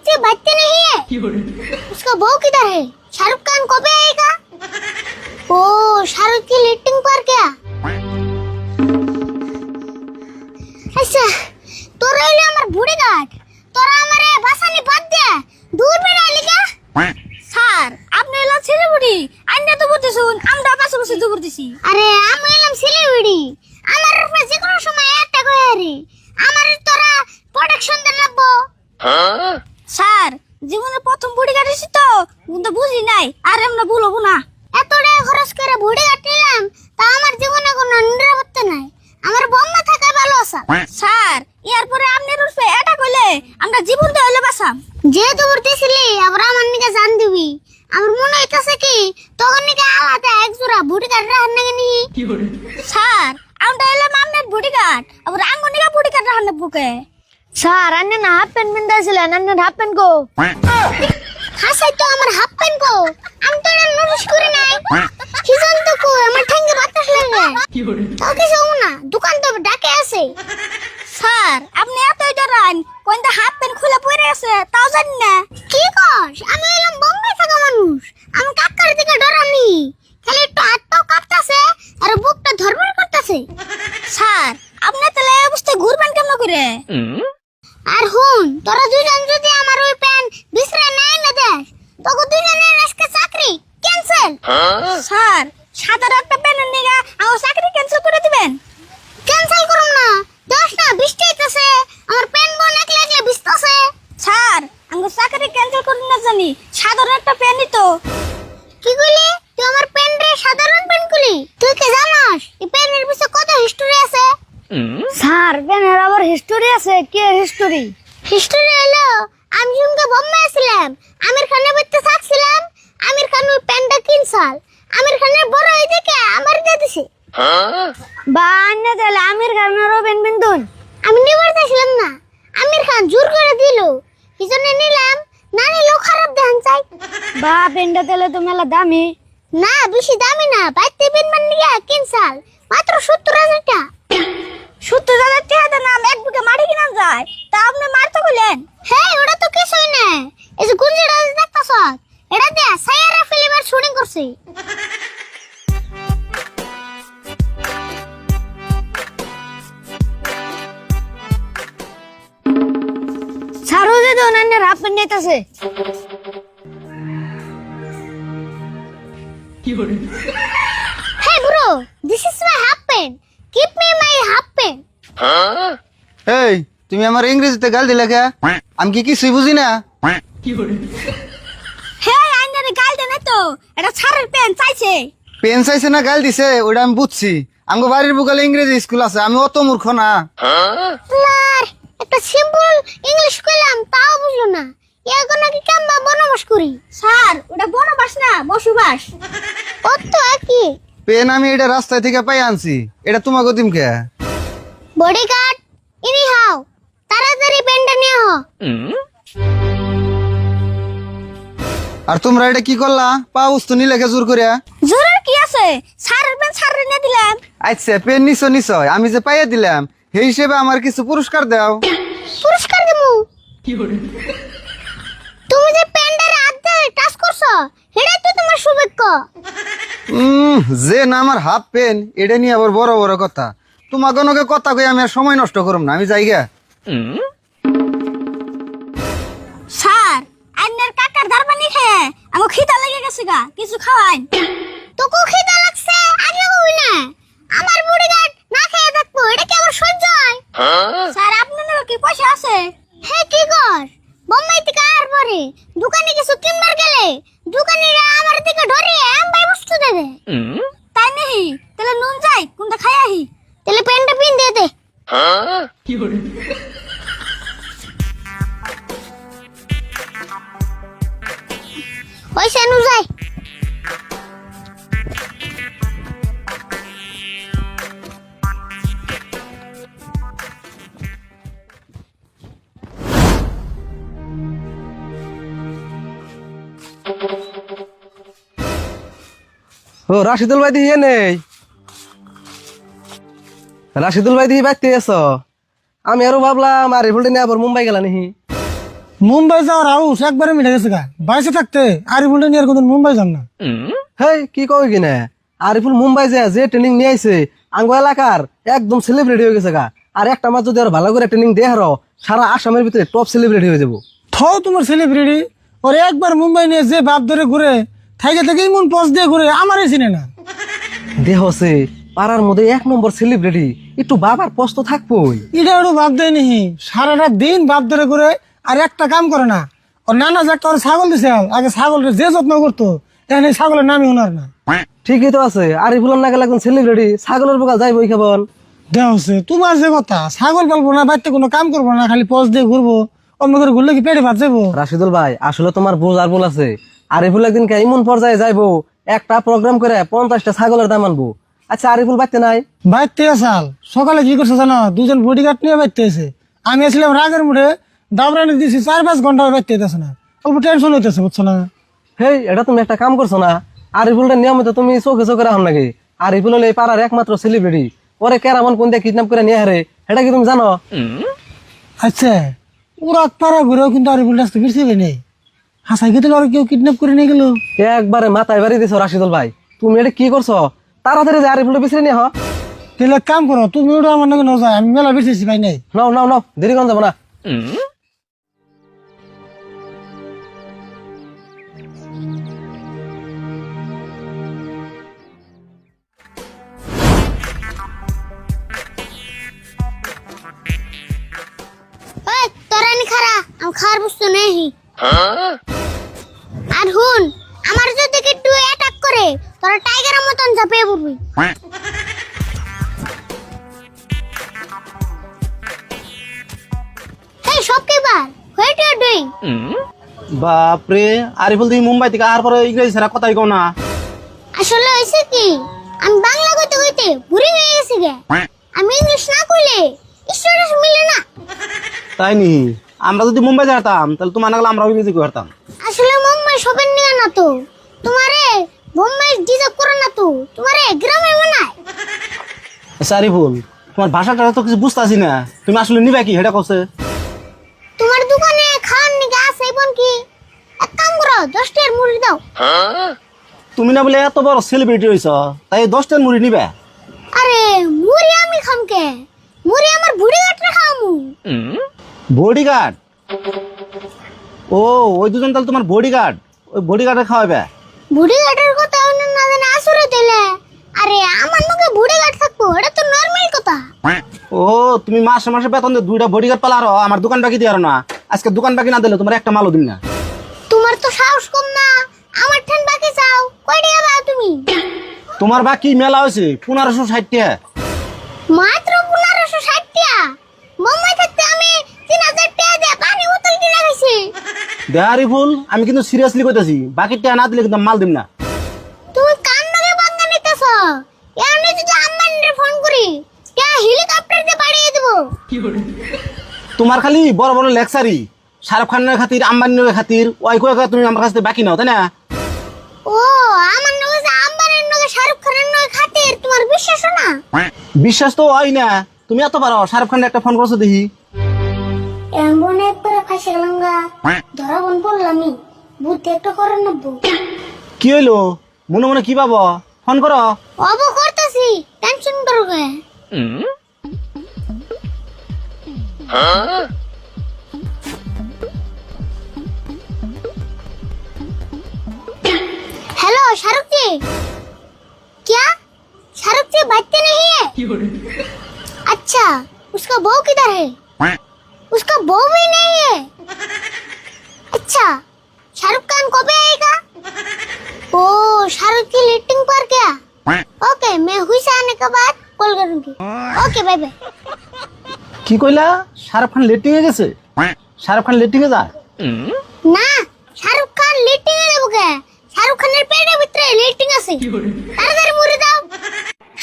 बच्चे बच्चे नहीं है। उसका बहू किधर है? शाहरुख खान कब आएगा? ओ शाहरुख की लिटिंग पर क्या? अच्छा তোরা হইলে আমার বুড়ি গাট, তোরা আমারে বাসানি বাদ দে দূর বেড়া লিগা। স্যার আপনি হলো ছেলেবুড়ি, আইনা তো বলতেছুন আমরা পাশে বসে তো করতেছি। আরে আমি এলাম সিলিগুড়ি, আমার উপরে যে কোনো সময় অ্যাটাক হয়ে রে, আমার তোরা প্রোটেকশন দেন লাগবো। স্যার জীবনে প্রথম বুড়ি কাটিছি তো কিন্তু বুঝি নাই, আর আমরা বলবো না। এত টাকা খরচ করে বুড়ি কাটলাম, তা আমার জীবনে কোনো নিরাপত্তা নাই, আমার বম্মা থাকা ভালো আছে। স্যার এরপরে আপনার উপরে এটা কইলে আমরা জীবন দিয়ে হইলে বাঁচাম। যেহেতু উঠতেছিলি আবার আমার নিকে জান দিবি, আমার মনে হইতাছে কি তখন নিকে আলাদা এক জোড়া বুড়ি কাট রাখার নাকি নি। স্যার আমরা হইলাম আপনার বুড়ি কাট, আবার আঙ্গনিকা বুড়ি কাট রাখার বুকে। স্যার আন্নে না হাফ প্যান্ট পিন্দাছিলেন, আন্নের হাফ প্যান্ট কো? হাসাই তো আমার হাফ প্যান্ট কো, আমি তো এটা নোটিস করি নাই। সিজন তো কো আমার ঠ্যাঙ্গে বাতাস লাগে, তাও কিছু না, দোকান তো ডাকে আছে। স্যার আপনি এতই ডরান, কোনটা হাফ প্যান্ট খুলে পড়ে আছে তাও জানি না। কি কস? আমি এলাম বোম্বে থাকা মানুষ, আমি কাকার দিকে ডরানি, খালি একটু হাত পাও কাঁপতাছে আর বুকটা ধরবড় করতেছে। স্যার আপনি তাহলে এই অবস্থায় ঘুরবেন কেমন করে? আর হুন, তোরা দুজন যদি আমার ওই প্যান বিছরায় নাই না দেখ, তোকে দুজনের আজকে চাকরি ক্যান্সেল। স্যার সাদা একটা প্যানের নিগা আমার চাকরি ক্যান্সেল করে দিবেন? ক্যান্সেল করুম না, দশ না বৃষ্টি হইতাছে, আমার প্যান বোন একলা একলা ভিজতাছে। স্যার আমার চাকরি ক্যান্সেল করুন না জানি, সাধারণ একটা প্যানই তো। কি কইলি? তুই আমার প্যান রে সাধারণ প্যান কইলি? তুই কি জানাস এই প্যানের পিছে কত হিস্টরি আছে? স্যার প্যানের আবার হিস্টোরি আছে? কি হিস্টোরি? হিস্টোরি হলো আমি যখন বোম্বে আসছিলাম, আমির খানের বাড়িতে থাকছিলাম, আমির খান ওই প্যানটা কিনছাল, আমির খানের বড় হয়ে দেখে আমার দিয়ে দিছে। বা আন্নে তাহলে আমির খানেরও প্যান্ট পিন্দুন? আমি নিবার চাইছিলাম না, আমির খান জোর করে দিল, কি জন্য নিলাম, না নিলেও খারাপ দেখান চাই। বা প্যান্টটা তাহলে তো মেলা দামি। না বেশি দামি না, বাইতে পেন মান নিয়ে কিনছাল মাত্র 70,000 টাকা। 70,000 টাকা নাম এক বিঘা মাটি কিনা যায়, তা আপনি মারতে কইলেন? হ্যাঁ ওটা তো কিছুই না, এই যে গুঞ্জিটা দেখতাছ, এটা দিয়ে সায়ারা ফিল্মের শুটিং করছি। স্যার ও যে দোন আন্নের হাফ প্যান্ট নিতেছে। Hey bro, this is my half pen. Give me my half pen. এই তুমি আমার ইংরেজিতে গাল দিলে কে? আমি কি কিছুই বুঝি না? হে আইনারে গাল দেন তো, এটা ছাড়ের প্যান চাইছে। পেন চাইছে না গাল দিছে ওটা আমি বুঝছি, আমগো বাড়ির বুকালে ইংরেজি স্কুল আছে, আমি অত মূর্খ না। লার একটা সিম্পল ইংলিশ কইলাম তাও বুঝলো না, এখন নাকি কাম্বা বনবাস করি। স্যার ওটা বনবাস না বসবাস। কত একই পেন আমি এটা রাস্তায় থেকে পাই আনছি, এটা তোমাকে দিম কে? বডিগার্ড ইনি হাও, তাড়াতাড়ি পেনটা নিয়ে আহ। আর তোমরা এটা কি করলা? পাউস তো নিলে জোর করিয়া। জোরের কি আছে, ছাড়ের প্যান ছাড়ে নিয়ে দিলাম। আচ্ছা পেন নিশ্চয় আমি যে পাইয়া দিলাম সেই হিসেবে আমার কিছু পুরস্কার দাও। পুরস্কার দেবো? তুমি যে পেনটার আধা টাচ করছো এটাই তো তোমার সৌভাগ্য। যে না আমার হাফ পেন এটা নিয়ে আবার বড় বড় কথা, তোমাকে নকে কথা কই আমি আর সময় নষ্ট করুম না, আমি যাই গা। স্যার আইনার কাকার দারবানি খেয়ে আমার খিদা লেগে গেছে গা, কিছু খাওয়াইন। তোকে খিদা লাগছে আগে কই না, আমার বডিগার্ড না খেয়ে থাকবো এটা কি আমার সহ্য হয়? স্যার আপনার কি পয়সা আছে? হে কি কর, বোম্বাই থেকে আর পরে দোকানে কিছু কিনবার গেলে দোকানিরা আমার দিকে ধরে আমবাই বস্তু দেবে। তাই নেই তাহলে নুন যাই কোনটা খাই আহি। তাহলে প্যান্টটা পিন দিয়ে দে। ওই সেনু যাই। ও রাশিদুল ভাই দিয়ে নেই, রাশিদুল ভাই দিয়ে বাইতে এসো। আমি আরো ভাবলাম আর রিফুলটা নিয়ে আবার মুম্বাই গেলা নিহি। মুম্বাই যাওয়ার আউস একবারে মিলে গেছে গা। বাইসে থাকতে আরিফুলটা নিয়ে আর কোনদিন মুম্বাই যান না। হেই কি কই কিনা আরিফুল মুম্বাই যে ট্রেনিং নিয়ে আইছে আঙ্গ এলাকার একদম সেলিব্রিটি হয়ে গেছে গা। আর একটা মাস যদি আর ভালো করে ট্রেনিং দেয় হারো সারা আসামের ভিতরে টপ সেলিব্রিটি হয়ে যাবো। থাও তোমার সেলিব্রিটি, ওর একবার মুম্বাই নিয়ে যে বাপ ধরে ঘুরে থাইকে থেকে মন পচ দিয়ে ঘুরে আমারই চিনে না। দেহ সে পাড়ার মধ্যে 1 নম্বর সেলিব্রিটি, একটু বাবার পোস্ট তো থাকবোই। এটা ওর বাপ দেয় নি, সারাটা দিন বাপ ধরে ঘুরে আর একটা কাম করে না। ওর নানা যে একটা ওর ছাগল দিছে, আগে ছাগলের যে যত্ন করতো এখন এই ছাগলের নামই ওনার না। ঠিকই তো আছে, আরিফুলের না গেলে এখন সেলিব্রিটি ছাগলের বোকা যাইবই কেবল। দেওয়া হচ্ছে তোমার যে কথা, ছাগল পালবো না, বাড়িতে কোনো কাম করবো না, খালি পচ দিয়ে ঘুরবো, অন্য করে ঘুরলে কি পেটে ভাত যাবো? রাশিদুল ভাই আসলে তোমার ভুল আর ভুল আছে। আরিফুল একদিন এমন পর্যায়ে যাইবো একটা প্রোগ্রাম করে 50টা ছাগলের দাম আনবো। আচ্ছা আরিফুল বাড়তে নাই? বাইতে আসাল সকালে কি করছে জানো, 2জন বডিগার্ড নিয়ে বাইতে এসে আমি আসলাম রাগের মুড়ে দাবরানি দিয়েছি, 4-5 ঘন্টা বাইতে যেতেছে না, অল্প টেনশন হইতেছে বুঝছো না? হেই এটা তুমি একটা কাম করছো না, আরিফুলটা নিয়মিত তুমি চোখে চোখে রাখো নাকি? আরিফুল হলে এই পাড়ার একমাত্র সেলিব্রিটি, ওরে কেরামন কোন দিয়ে কিডন্যাপ করে নিয়ে হারে, এটা কি তুমি জানো? আচ্ছা ওরা পাড়া ঘুরেও কিন্তু আর বুলটা ফিরছিল নেই, হাসাই গেছিল আর কেউ কিডন্যাপ করে নিয়ে গেল। একবারে মাথায় বাড়ি দিছো রাশিদুল ভাই, তুমি এটা কি করছো? তাড়াতাড়ি যে আরিফুলটা পিছিয়ে নিয়ে হ। তাহলে এক কাম করো, তুমি ওটা আমার নাকি নজায়, আমি মেলা বেশি পাই নাই। নাও নাও নাও, দেরি করা যাবো না। ওই তোরা নি খারা, আমি খার বুঝতে নেই। আর হুন, আমার যদি একটু অ্যাটাক করে তোরা টাইগারের মতন ঝাঁপিয়ে পড়বি। হেই শপকিপার, হোয়াট ইউ ডুইং? বাপরে আরিফুল তুমি মুম্বাই থেকে আর পরে ইংরেজি ছাড়া কথাই কও না। আসলে হইছে কি, আমি বাংলা কইতে কইতে বুড়ি হয়ে গেছি গে। আমি ইংলিশ না কইলে স্টুডেন্ট মিলে না। তাই নি, আমরা যদি মুম্বাই যেতাম তাহলে তোমার না গেলে আমরা ইংরেজি করতাম। আসলে মুম্বাই শপিং নিয়ে না তো, তোমারে মুম্বাই ডিজার্ভ করে না তো, তোমারে গ্রামে বানায়। আচ্ছা আরিফুল, তোমার ভাষাটা তো কিছু বুঝতেছি না, তুমি আসলে নিবা কি এটা কছে? তোমার দোকানে খাওয়ার নিকে আছে বোন কি, এক কাম করো 10 টাকার মুড়ি দাও। তুমি না বলে এত বড় সেলিব্রিটি হইছ, তাই 10টার মুড়ি নিবে? আরে মুড়ি আমি খামকে, মুড়ি আমার বুড়ি গাটরে খামু। বডিগার্ড? ও ওই দুজন তাহলে তোমার বডিগার্ড, ওই বডিগার্ডে খাওয়াবে? বুড়ি গাটের কথা না জানে আসরে দিলে, আরে আমার নাকি বুড়ি গাট থাকবো, এটা তো নরমাল কথা। ও তুমি মাসে মাসে বেতন দিয়ে 2টা বডিগার্ড পালা আরো, আমার দোকান বাকি দিয়ে আরো না। আজকে দোকান বাকি না দিলে তোমার একটা মালও দিন না। তোমার তো সাহস কম না, আমার ঠান বাকি চাও, কয় টাকা দাও তুমি? তোমার বাকি মেলা হয়েছে 1560 টাকা। মাত্র 1560 টাকা? মুম্বাই থাকতে আমি 3000 টাকা দিয়ে পানি বোতল কিনে খাইছি। আরিফুল আমি কিন্তু সিরিয়াসলি কইতাছি, বাকি টাকা না দিলে কিন্তু মাল দিম না। তুমি কান নাকি বাঙ্গা নিতেছ? এমনি যদি আম্বানিরে ফোন করি, কে হেলিকপ্টার দিয়ে পাঠিয়ে দেব। তোমার খালি বড় বড় লেকচারি, শাহরুখ খানের খাতির আম্বানির খাতির ওই কয়ে তুমি আমার কাছে বাকি নাও, তাই না? ও আমার নগে যে আম্বানির নগে শাহরুখ খানের নগে খাতির, তোমার বিশ্বাস না? বিশ্বাস তো হয় না, তুমি এত পারো। শাহরুখ খানের একটা ফোন করছো দেখি। এমন একবার ফাঁসে গেলাম গা, ধরা বন পড়লামই, বুদ্ধি একটা করে নেবো। কি হইলো, মনে মনে কি পাবো? ফোন করো। অব করতেছি, টেনশন করো গে। हेलो शाहरुख जी, क्या शाहरुख जी बचते नहीं है? अच्छा उसका बहू किधर है? उसका बहू भी नहीं है। अच्छा शाहरुख खान कब आएगा? ओ शाहरुख की लीटिंग पर क्या? ओके मैं हुई से आने के बाद कॉल करूंगी। Okay bye bye. কি কইলা? শাহরুখ খান লেটিং এ গেছে? শাহরুখ খান লেটিং এ যায় না, শাহরুখ খান লেটিং এ যাবো কে? শাহরুখ খানের পেটের ভিতরে লেটিং আছে, তাড়াতাড়ি মুড়ি দাও।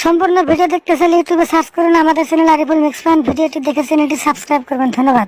সম্পূর্ণ ভিডিও দেখতে চাইলে ইউটিউবে সার্চ করুন আমাদের চ্যানেল আরিফুল মিক্স পয়েন্ট। ভিডিওটি দেখে চ্যানেলটি সাবস্ক্রাইব করবেন। ধন্যবাদ।